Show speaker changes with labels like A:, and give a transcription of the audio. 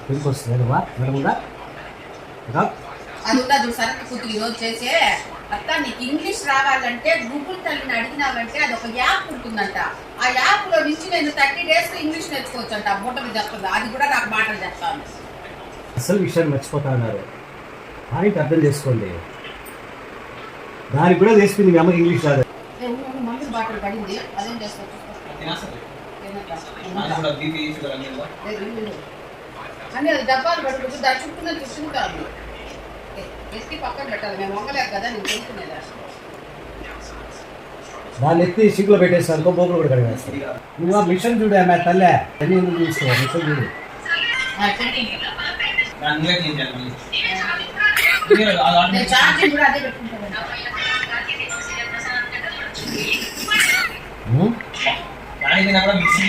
A: ఎందుకు వస్తుంది నువ్వా నడముందా
B: అది ఉండదు సరకు కూతురు ఈరోజు చేసే అక్క నీకు ఇంగ్లీష్ రావాలంటే గూగుల్ తల్లిని అడిగినావంటే అది ఒక యాప్ ఉంటుందంట. ఆ యాప్ లో నుంచి నేను 30 days ఇంగ్లీష్ నేర్చుకోవచ్చు అంట. బుట్టలు చెప్తుంది, అది కూడా నాకు మాటలు చెప్తాను.
A: అసలు విషయాన్ని మర్చిపోతా ఉన్నారు. పాయింట్ అర్థం చేసుకోండి. దానికి కూడా చేసుకుంది మీ అమ్మకి ఇంగ్లీష్ రాదు.
B: మమ్మీ బాటలు పడింది, అదేం చేసుకోవచ్చు అని అది డబ్బాలు పట్టుకుంటూ దాని చుట్టూ చూసుకుంటాను. ఎత్తి పక్కన పెట్టాలి, మేము వంగలేదు కదా నేను తెలుసుకునేది.
A: దాన్ని ఎత్తి సిగ్గులో పెట్టేస్తాను, బోగులు కూడా కడిగేస్తాను. నువ్వు ఆ మిషన్ చూడు ఆమె తల్లే అన్ని ఎందుకు చూస్తావు మిషన్ చూడు.
B: ఛార్జింగ్ కూడా అదే పెట్టుకుంటాను.
C: మిక్సీ